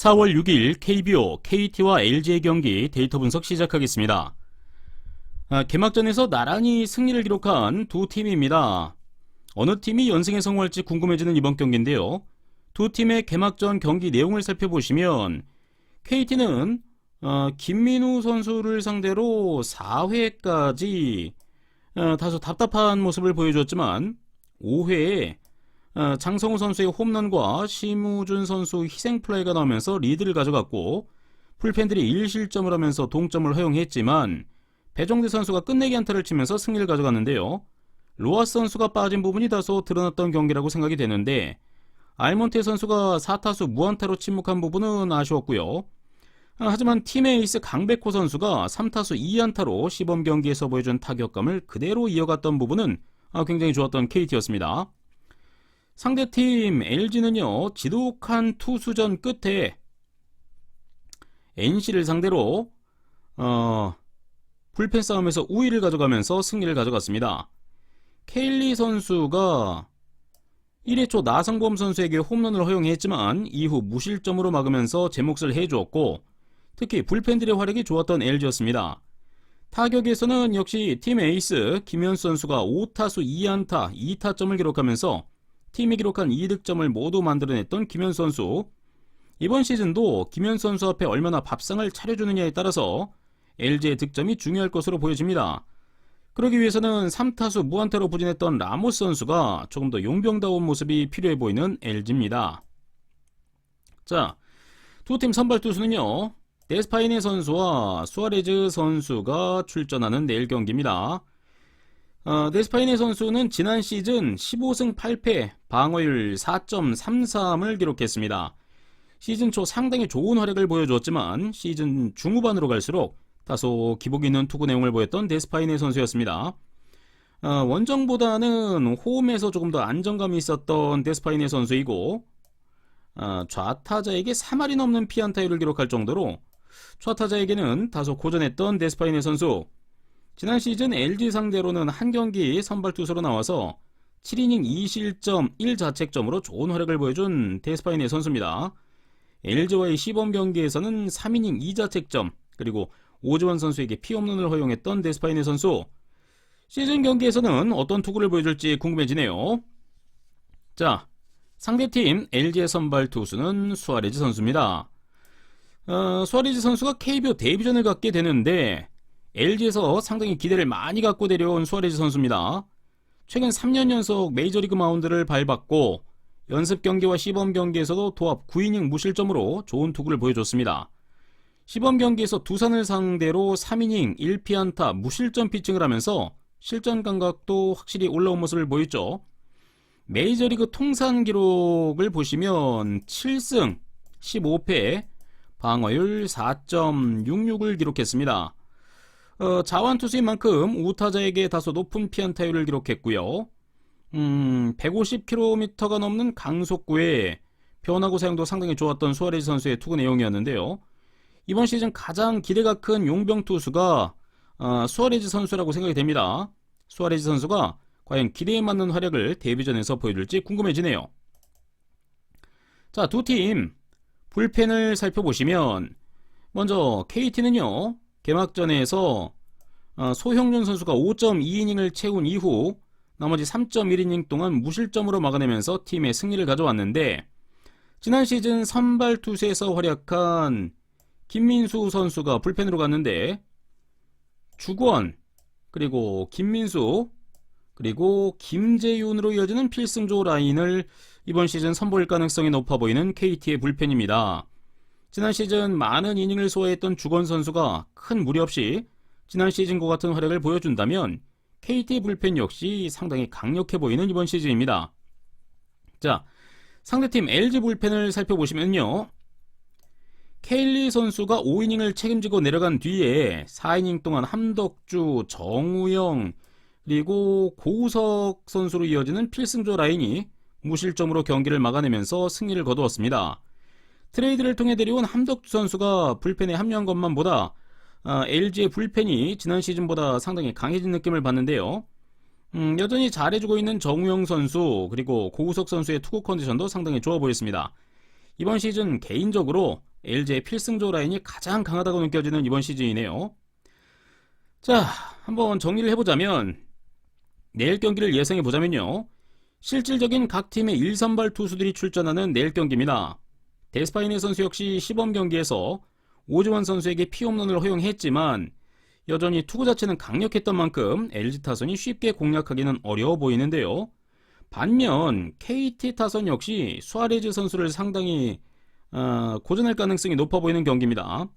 4월 6일 KBO, KT와 LG의 경기 데이터 분석 시작하겠습니다. 개막전에서 나란히 승리를 기록한 두 팀입니다. 어느 팀이 연승에 성공할지 궁금해지는 이번 경기인데요. 두 팀의 개막전 경기 내용을 살펴보시면 KT는 김민우 선수를 상대로 4회까지 다소 답답한 모습을 보여줬지만 5회에 장성우 선수의 홈런과 심우준 선수 희생플라이가 나오면서 리드를 가져갔고, 풀팬들이 1실점을 하면서 동점을 허용했지만 배정대 선수가 끝내기 안타를 치면서 승리를 가져갔는데요. 로하스 선수가 빠진 부분이 다소 드러났던 경기라고 생각이 되는데, 알몬테 선수가 4타수 무안타로 침묵한 부분은 아쉬웠고요. 하지만 팀의 에이스 강백호 선수가 3타수 2안타로 시범 경기에서 보여준 타격감을 그대로 이어갔던 부분은 굉장히 좋았던 KT였습니다. 상대팀 LG는요, 지독한 투수전 끝에 NC를 상대로 불펜 싸움에서 우위를 가져가면서 승리를 가져갔습니다. 케일리 선수가 1회 초 나성범 선수에게 홈런을 허용했지만 이후 무실점으로 막으면서 제 몫을 해주었고, 특히 불펜들의 활약이 좋았던 LG였습니다. 타격에서는 역시 팀 에이스 김현수 선수가 5타수 2안타 2타점을 기록하면서 팀이 기록한 2득점을 모두 만들어냈던 김현수 선수. 이번 시즌도 김현수 선수 앞에 얼마나 밥상을 차려주느냐에 따라서 LG의 득점이 중요할 것으로 보여집니다. 그러기 위해서는 3타수 무안타로 부진했던 라모스 선수가 조금 더 용병다운 모습이 필요해 보이는 LG입니다. 자, 두 팀 선발 투수는요, 데스파이네 선수와 수아레즈 선수가 출전하는 내일 경기입니다. 데스파이네 선수는 지난 시즌 15승 8패, 방어율 4.33을 기록했습니다. 시즌 초 상당히 좋은 활약을 보여줬지만 시즌 중후반으로 갈수록 다소 기복 있는 투구 내용을 보였던 데스파이네 선수였습니다. 원정보다는 홈에서 조금 더 안정감이 있었던 데스파이네 선수이고, 좌타자에게 3할이 넘는 피안타율을 기록할 정도로 좌타자에게는 다소 고전했던 데스파이네 선수. 지난 시즌 LG 상대로는 한 경기 선발 투수로 나와서 7이닝 2실점 1자책점으로 좋은 활약을 보여준 데스파이네 선수입니다. LG와의 시범 경기에서는 3이닝 2자책점, 그리고 오지원 선수에게 피홈런을 허용했던 데스파이네 선수. 시즌 경기에서는 어떤 투구를 보여줄지 궁금해지네요. 자, 상대팀 LG의 선발 투수는 수아레즈 선수입니다. 수아레즈 선수가 KBO 데뷔전을 갖게 되는데 LG에서 상당히 기대를 많이 갖고 내려온 수아레즈 선수입니다. 최근 3년 연속 메이저리그 마운드를 밟았고, 연습 경기와 시범 경기에서도 도합 9이닝 무실점으로 좋은 투구를 보여줬습니다. 시범 경기에서 두산을 상대로 3이닝 1피안타 무실점 피칭을 하면서 실전 감각도 확실히 올라온 모습을 보였죠. 메이저리그 통산 기록을 보시면 7승 15패, 방어율 4.66을 기록했습니다. 자완투수인 만큼 우타자에게 다소 높은 피안타율을 기록했고요. 150km가 넘는 강속구에 변화구 사용도 상당히 좋았던 수아레즈 선수의 투구 내용이었는데요. 이번 시즌 가장 기대가 큰 용병 투수가 수아레즈 선수라고 생각이 됩니다. 수아레즈 선수가 과연 기대에 맞는 활약을 데뷔전에서 보여줄지 궁금해지네요. 자, 두 팀 불펜을 살펴보시면, 먼저 KT는요, 개막전에서 소형준 선수가 5.2이닝을 채운 이후 나머지 3.1이닝 동안 무실점으로 막아내면서 팀의 승리를 가져왔는데, 지난 시즌 선발 투수에서 활약한 김민수 선수가 불펜으로 갔는데, 주권, 그리고 김민수, 그리고 김재윤으로 이어지는 필승조 라인을 이번 시즌 선보일 가능성이 높아 보이는 KT의 불펜입니다. 지난 시즌 많은 이닝을 소화했던 주권 선수가 큰 무리 없이 지난 시즌과 같은 활약을 보여준다면 KT 불펜 역시 상당히 강력해 보이는 이번 시즌입니다. 자, 상대팀 LG 불펜을 살펴보시면요, 케일리 선수가 5이닝을 책임지고 내려간 뒤에 4이닝 동안 함덕주, 정우영, 그리고 고우석 선수로 이어지는 필승조 라인이 무실점으로 경기를 막아내면서 승리를 거두었습니다. 트레이드를 통해 데려온 함덕주 선수가 불펜에 합류한 것만 보다 LG의 불펜이 지난 시즌보다 상당히 강해진 느낌을 받는데요. 여전히 잘해주고 있는 정우영 선수, 그리고 고우석 선수의 투구 컨디션도 상당히 좋아 보였습니다. 이번 시즌 개인적으로 LG의 필승조 라인이 가장 강하다고 느껴지는 이번 시즌이네요. 자, 한번 정리를 해보자면 내일 경기를 예상해보자면요. 실질적인 각 팀의 1선발 투수들이 출전하는 내일 경기입니다. 데스파이네 선수 역시 시범 경기에서 오지환 선수에게 피홈런을 허용했지만 여전히 투구 자체는 강력했던 만큼 LG 타선이 쉽게 공략하기는 어려워 보이는데요. 반면 KT 타선 역시 수아레즈 선수를 상당히 고전할 가능성이 높아 보이는 경기입니다.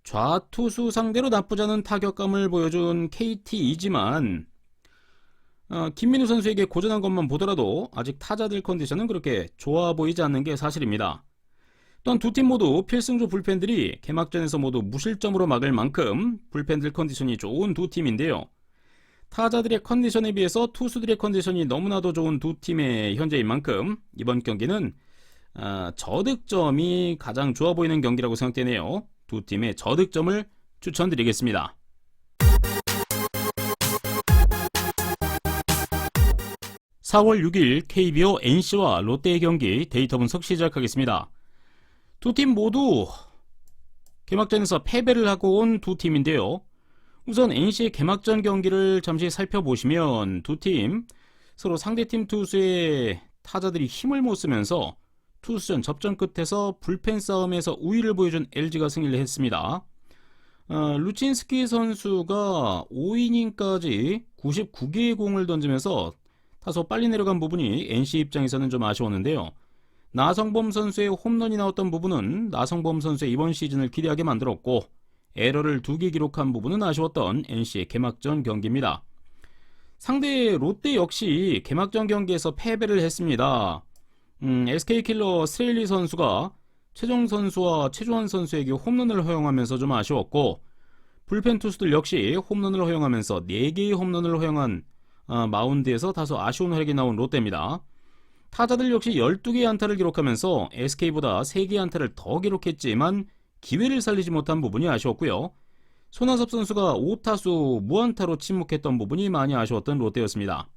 좌투수 상대로 나쁘지 않은 타격감을 보여준 KT이지만 김민우 선수에게 고전한 것만 보더라도 아직 타자들 컨디션은 그렇게 좋아 보이지 않는 게 사실입니다. 또한 두 팀 모두 필승조 불펜들이 개막전에서 모두 무실점으로 막을 만큼 불펜들 컨디션이 좋은 두 팀인데요. 타자들의 컨디션에 비해서 투수들의 컨디션이 너무나도 좋은 두 팀의 현재인 만큼 이번 경기는 저득점이 가장 좋아 보이는 경기라고 생각되네요. 두 팀의 저득점을 추천드리겠습니다. 4월 6일 KBO NC와 롯데의 경기 데이터 분석 시작하겠습니다. 두 팀 모두 개막전에서 패배를 하고 온 두 팀인데요. 우선 NC의 개막전 경기를 잠시 살펴보시면 두 팀 서로 상대팀 투수의 타자들이 힘을 못 쓰면서 투수전 접전 끝에서 불펜 싸움에서 우위를 보여준 LG가 승리를 했습니다. 루친스키 선수가 5이닝까지 99개의 공을 던지면서 다소 빨리 내려간 부분이 NC 입장에서는 좀 아쉬웠는데요. 나성범 선수의 홈런이 나왔던 부분은 나성범 선수의 이번 시즌을 기대하게 만들었고 에러를 2개 기록한 부분은 아쉬웠던 NC의 개막전 경기입니다. 상대 롯데 역시 개막전 경기에서 패배를 했습니다. SK킬러 스레일리 선수가 최종 선수와 최주환 선수에게 홈런을 허용하면서 좀 아쉬웠고 불펜 투수들 역시 홈런을 허용하면서 4개의 홈런을 허용한 마운드에서 다소 아쉬운 활약이 나온 롯데입니다. 타자들 역시 12개의 안타를 기록하면서 SK보다 3개의 안타를 더 기록했지만 기회를 살리지 못한 부분이 아쉬웠고요. 손아섭 선수가 5타수 무안타로 침묵했던 부분이 많이 아쉬웠던 롯데였습니다.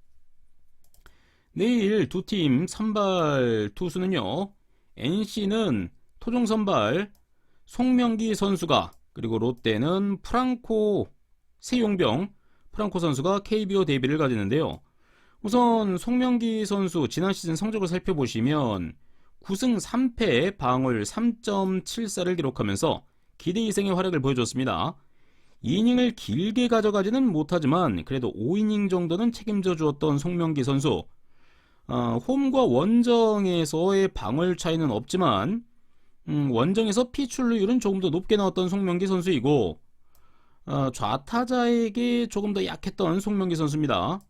내일 두 팀 선발 투수는요. NC는 토종 선발 송명기 선수가, 그리고 롯데는 프랑코 세용병 프랑코 선수가 KBO 데뷔를 가지는데요. 우선 송명기 선수 지난 시즌 성적을 살펴보시면 9승 3패 방울 3.74를 기록하면서 기대 이상의 활약을 보여줬습니다. 2이닝을 길게 가져가지는 못하지만 그래도 5이닝 정도는 책임져 주었던 송명기 선수. 홈과 원정에서의 방울 차이는 없지만 원정에서 피출루율은 조금 더 높게 나왔던 송명기 선수이고 좌타자에게 조금 더 약했던 송명기 선수입니다.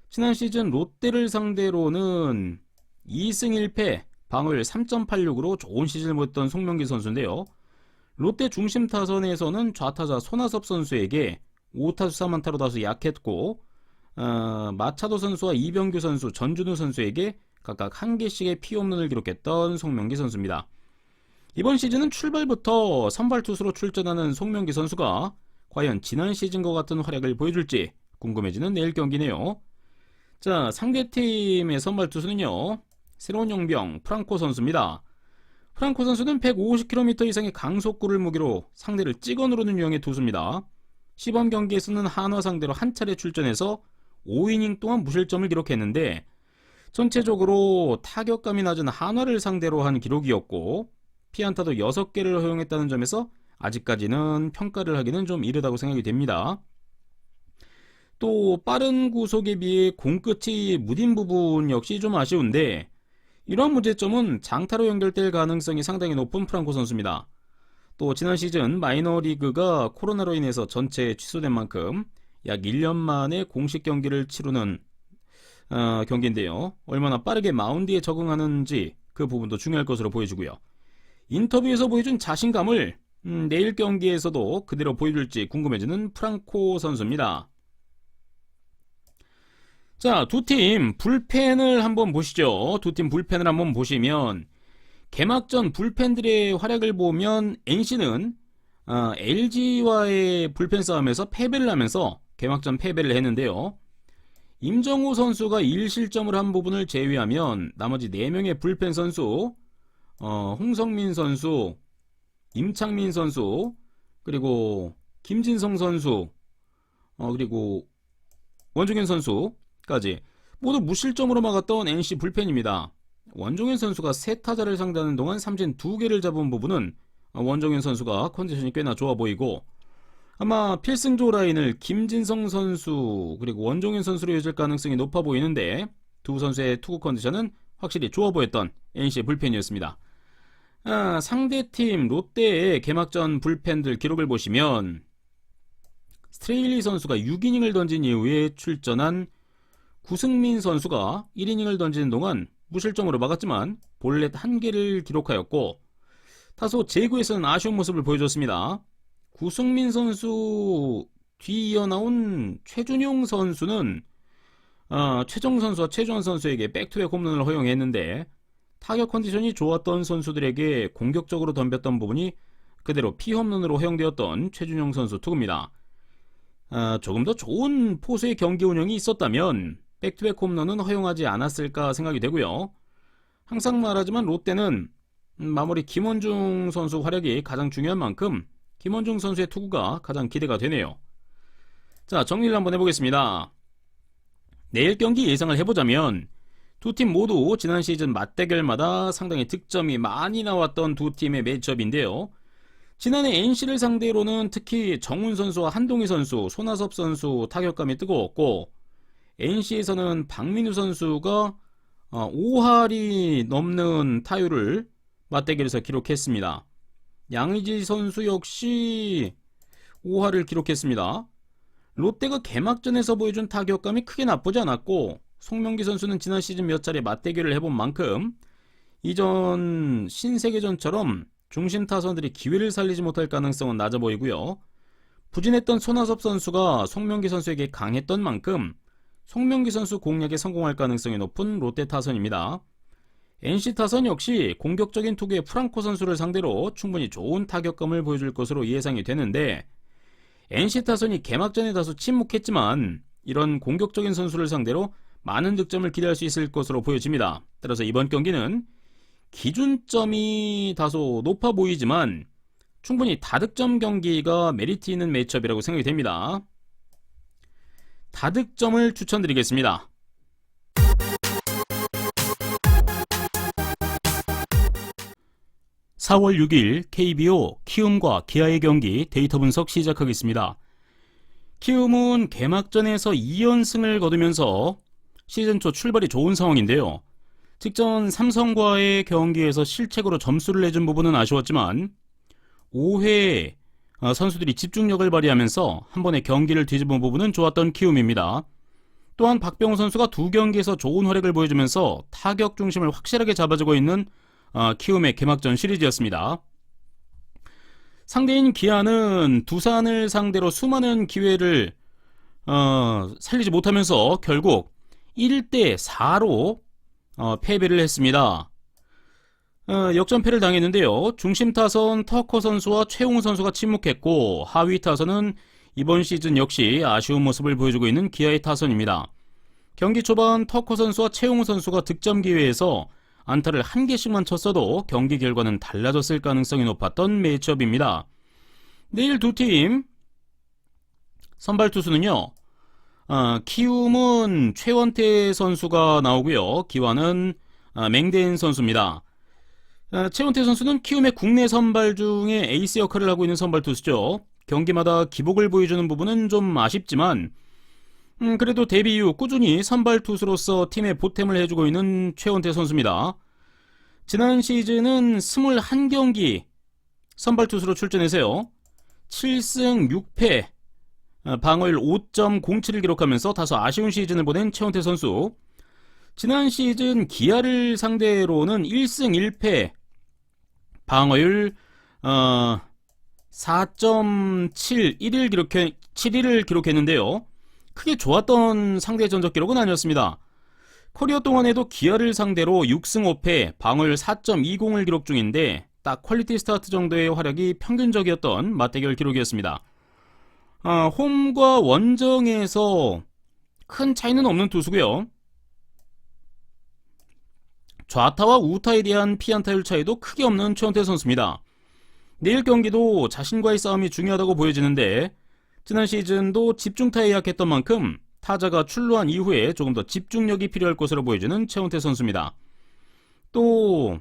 지난 시즌 롯데를 상대로는 2승 1패 방울 3.86으로 좋은 시즌을 보였던 송명기 선수인데요. 롯데 중심 타선에서는 좌타자 손아섭 선수에게 5타수 3안타로 다소 약했고 마차도 선수와 이병규 선수, 전준우 선수에게 각각 1개씩의 피홈런을 기록했던 송명기 선수입니다. 이번 시즌은 출발부터 선발 투수로 출전하는 송명기 선수가 과연 지난 시즌과 같은 활약을 보여줄지 궁금해지는 내일 경기네요. 자, 상대팀의 선발 투수는요. 새로운 용병 프랑코 선수입니다. 프랑코 선수는 150km 이상의 강속구를 무기로 상대를 찍어 누르는 유형의 투수입니다. 시범 경기에서는 한화 상대로 한 차례 출전해서 5이닝 동안 무실점을 기록했는데 전체적으로 타격감이 낮은 한화를 상대로 한 기록이었고 피안타도 6개를 허용했다는 점에서 아직까지는 평가를 하기는 좀 이르다고 생각이 됩니다. 또 빠른 구속에 비해 공끝이 무딘 부분 역시 좀 아쉬운데 이러한 문제점은 장타로 연결될 가능성이 상당히 높은 프랑코 선수입니다. 또 지난 시즌 마이너리그가 코로나로 인해서 전체 취소된 만큼 약 1년 만에 공식 경기를 치르는 경기인데요. 얼마나 빠르게 마운드에 적응하는지 그 부분도 중요할 것으로 보여지고요. 인터뷰에서 보여준 자신감을 내일 경기에서도 그대로 보여줄지 궁금해지는 프랑코 선수입니다. 자, 두 팀 불펜을 한번 보시죠. 두 팀 불펜을 한번 보시면 개막전 불펜들의 활약을 보면 NC는 LG와의 불펜 싸움에서 패배를 하면서 개막전 패배를 했는데요. 임정우 선수가 1실점을 한 부분을 제외하면 나머지 4명의 불펜 선수 홍성민 선수, 임창민 선수, 그리고 김진성 선수, 그리고 원종현 선수까지 모두 무실점으로 막았던 NC 불펜입니다. 원종현 선수가 세 타자를 상대하는 동안 삼진 2개를 잡은 부분은 원종현 선수가 컨디션이 꽤나 좋아 보이고, 아마 필승조 라인을 김진성 선수 그리고 원종현 선수로 이어질 가능성이 높아 보이는데, 두 선수의 투구 컨디션은 확실히 좋아 보였던 NC의 불펜이었습니다. 상대팀 롯데의 개막전 불펜들 기록을 보시면 스트레일리 선수가 6이닝을 던진 이후에 출전한 구승민 선수가 1이닝을 던지는 동안 무실점으로 막았지만 볼넷 1개를 기록하였고, 다소 제구에서는 아쉬운 모습을 보여줬습니다. 구승민 선수 뒤 이어나온 최준용 선수는 최정 선수와 최주환 선수에게 백투백 홈런을 허용했는데, 타격 컨디션이 좋았던 선수들에게 공격적으로 덤볐던 부분이 그대로 피홈런으로 허용되었던 최준용 선수 투구입니다. 조금 더 좋은 포수의 경기 운영이 있었다면 백투백 홈런은 허용하지 않았을까 생각이 되고요. 항상 말하지만 롯데는 마무리 김원중 선수 활약이 가장 중요한 만큼 김원중 선수의 투구가 가장 기대가 되네요. 자, 정리를 한번 해보겠습니다. 내일 경기 예상을 해보자면 두 팀 모두 지난 시즌 맞대결마다 상당히 득점이 많이 나왔던 두 팀의 매치업인데요. 지난해 NC를 상대로는 특히 정훈 선수와 한동희 선수, 손아섭 선수 타격감이 뜨거웠고, NC에서는 박민우 선수가 5할이 넘는 타율을 맞대결에서 기록했습니다. 양의지 선수 역시 5할을 기록했습니다. 롯데가 개막전에서 보여준 타격감이 크게 나쁘지 않았고, 송명기 선수는 지난 시즌 몇 차례 맞대결을 해본 만큼 이전 신세계전처럼 중심 타선들이 기회를 살리지 못할 가능성은 낮아 보이고요. 부진했던 손아섭 선수가 송명기 선수에게 강했던 만큼 송명기 선수 공략에 성공할 가능성이 높은 롯데 타선입니다. NC 타선 역시 공격적인 투구의 프랑코 선수를 상대로 충분히 좋은 타격감을 보여줄 것으로 예상이 되는데, NC 타선이 개막전에 다소 침묵했지만 이런 공격적인 선수를 상대로 많은 득점을 기대할 수 있을 것으로 보여집니다. 따라서 이번 경기는 기준점이 다소 높아 보이지만 충분히 다득점 경기가 메리트 있는 매치업이라고 생각이 됩니다. 다득점을 추천드리겠습니다. (4월 6일) KBO 키움과 기아의 경기 데이터 분석 시작하겠습니다. 키움은 개막전에서 2연승을 거두면서 시즌 초 출발이 좋은 상황인데요. 직전 삼성과의 경기에서 실책으로 점수를 내준 부분은 아쉬웠지만 5회 선수들이 집중력을 발휘하면서 한 번에 경기를 뒤집은 부분은 좋았던 키움입니다. 또한 박병호 선수가 두 경기에서 좋은 활약을 보여주면서 타격 중심을 확실하게 잡아주고 있는 키움의 개막전 시리즈였습니다. 상대인 기아는 두산을 상대로 수많은 기회를 살리지 못하면서 결국 1대4로 패배를 했습니다. 역전패를 당했는데요. 중심 타선 터커 선수와 최용우 선수가 침묵했고, 하위 타선은 이번 시즌 역시 아쉬운 모습을 보여주고 있는 기아의 타선입니다. 경기 초반 터커 선수와 최용우 선수가 득점 기회에서 안타를 한 개씩만 쳤어도 경기 결과는 달라졌을 가능성이 높았던 매치업입니다. 내일 두 팀 선발 투수는요, 키움은 최원태 선수가 나오고요. 기아는 맹대인 선수입니다. 최원태 선수는 키움의 국내 선발 중에 에이스 역할을 하고 있는 선발 투수죠. 경기마다 기복을 보여주는 부분은 좀 아쉽지만 그래도 데뷔 이후 꾸준히 선발 투수로서 팀에 보탬을 해주고 있는 최원태 선수입니다. 지난 시즌은 21경기 선발 투수로 출전해서요, 7승 6패 방어율 5.07을 기록하면서 다소 아쉬운 시즌을 보낸 최원태 선수. 지난 시즌 기아를 상대로는 1승 1패 방어율 4.71을 기록했는데요. 크게 좋았던 상대 전적 기록은 아니었습니다. 커리어 동안에도 기아를 상대로 6승 5패 방어율 4.20을 기록 중인데 딱 퀄리티 스타트 정도의 활약이 평균적이었던 맞대결 기록이었습니다. 홈과 원정에서 큰 차이는 없는 투수고요. 좌타와 우타에 대한 피안타율 차이도 크게 없는 최원태 선수입니다. 내일 경기도 자신과의 싸움이 중요하다고 보여지는데 지난 시즌도 집중타에 약했던 만큼 타자가 출루한 이후에 조금 더 집중력이 필요할 것으로 보여지는 최원태 선수입니다. 또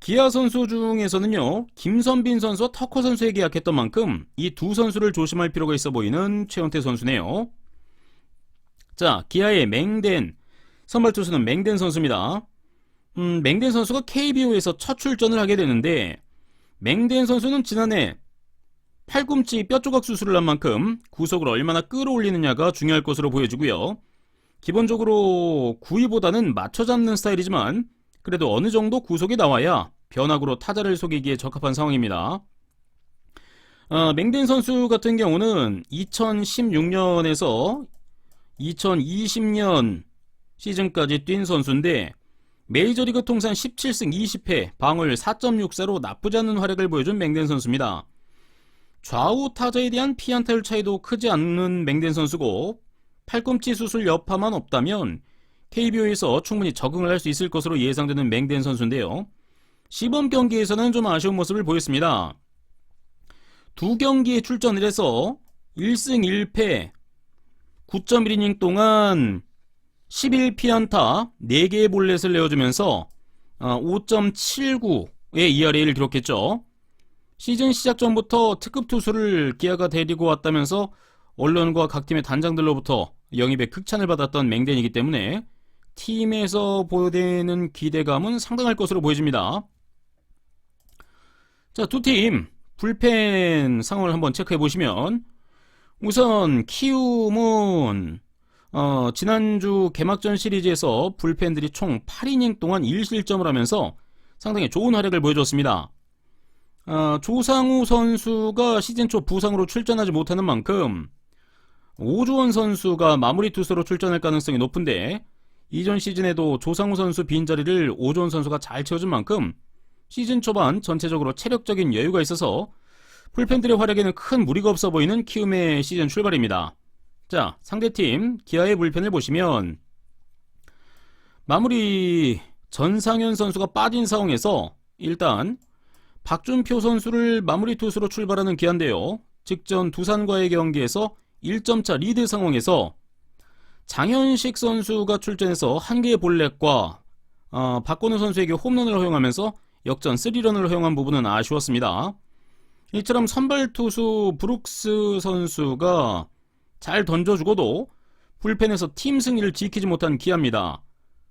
기아 선수 중에서는요, 김선빈 선수와 터커 선수에게 약했던 만큼 이 두 선수를 조심할 필요가 있어 보이는 최원태 선수네요. 자, 기아의 맹댄, 선발 투수는 맹댄 선수입니다. 맹댄 선수가 KBO에서 첫 출전을 하게 되는데 맹댄 선수는 지난해 팔꿈치 뼈조각 수술을 한 만큼 구속을 얼마나 끌어올리느냐가 중요할 것으로 보여지고요. 기본적으로 구위보다는 맞춰 잡는 스타일이지만 그래도 어느 정도 구속이 나와야 변화구로 타자를 속이기에 적합한 상황입니다. 맹댄 선수 같은 경우는 2016년에서 2020년 시즌까지 뛴 선수인데 메이저리그 통산 17승 20패, 방울 4.64로 나쁘지 않은 활약을 보여준 맹댄 선수입니다. 좌우 타자에 대한 피안타율 차이도 크지 않는 맹댄 선수고 팔꿈치 수술 여파만 없다면 KBO에서 충분히 적응을 할 수 있을 것으로 예상되는 맹댄 선수인데요. 시범 경기에서는 좀 아쉬운 모습을 보였습니다. 두 경기에 출전을 해서 1승 1패 9.1이닝 동안 11피안타 4개의 볼넷을 내어주면서 5.79의 ERA를 기록했죠. 시즌 시작 전부터 특급 투수를 기아가 데리고 왔다면서 언론과 각 팀의 단장들로부터 영입의 극찬을 받았던 맹댄이기 때문에 팀에서 보여되는 기대감은 상당할 것으로 보여집니다. 자, 두 팀 불펜 상황을 한번 체크해 보시면 우선 키움은 지난주 개막전 시리즈에서 불펜들이 총 8이닝 동안 1실점을 하면서 상당히 좋은 활약을 보여줬습니다. 조상우 선수가 시즌 초 부상으로 출전하지 못하는 만큼 오주원 선수가 마무리 투수로 출전할 가능성이 높은데 이전 시즌에도 조상우 선수 빈자리를 오주원 선수가 잘 채워준 만큼 시즌 초반 전체적으로 체력적인 여유가 있어서 불펜들의 활약에는 큰 무리가 없어 보이는 키움의 시즌 출발입니다. 자, 상대팀 기아의 불펜을 보시면 마무리 전상현 선수가 빠진 상황에서 일단 박준표 선수를 마무리 투수로 출발하는 기아인데요. 직전 두산과의 경기에서 1점차 리드 상황에서 장현식 선수가 출전해서 한 개의 볼넷과 박건우 선수에게 홈런을 허용하면서 역전 3런을 허용한 부분은 아쉬웠습니다. 이처럼 선발 투수 브룩스 선수가 잘 던져주고도 불펜에서 팀 승리를 지키지 못한 기아입니다.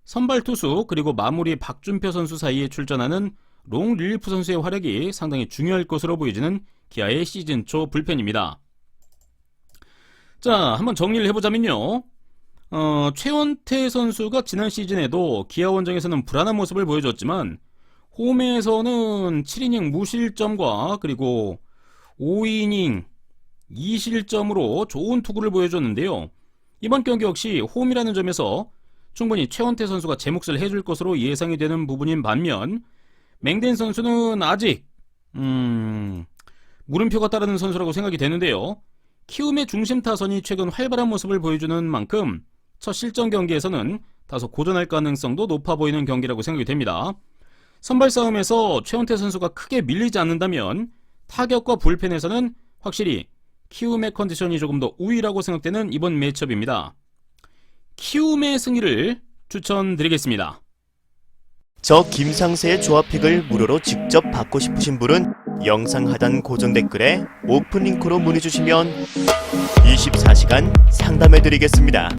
선발 투수 그리고 마무리 박준표 선수 사이에 출전하는 롱 릴리프 선수의 활약이 상당히 중요할 것으로 보여지는 기아의 시즌 초 불펜입니다. 자, 한번 정리를 해보자면요. 최원태 선수가 지난 시즌에도 기아 원정에서는 불안한 모습을 보여줬지만 홈에서는 7이닝 무실점과 그리고 5이닝 2실점으로 좋은 투구를 보여줬는데요. 이번 경기 역시 홈이라는 점에서 충분히 최원태 선수가 제 몫을 해줄 것으로 예상이 되는 부분인 반면 맹댄 선수는 아직 물음표가 따르는 선수라고 생각이 되는데요. 키움의 중심 타선이 최근 활발한 모습을 보여주는 만큼 첫 실전 경기에서는 다소 고전할 가능성도 높아 보이는 경기라고 생각이 됩니다. 선발 싸움에서 최원태 선수가 크게 밀리지 않는다면 타격과 불펜에서는 확실히 키움의 컨디션이 조금 더 우위라고 생각되는 이번 매치업입니다. 키움의 승리를 추천드리겠습니다. 저 김상세의 조합픽을 무료로 직접 받고 싶으신 분은 영상 하단 고정 댓글에 오픈 링크로 문의 주시면 24시간 상담해 드리겠습니다.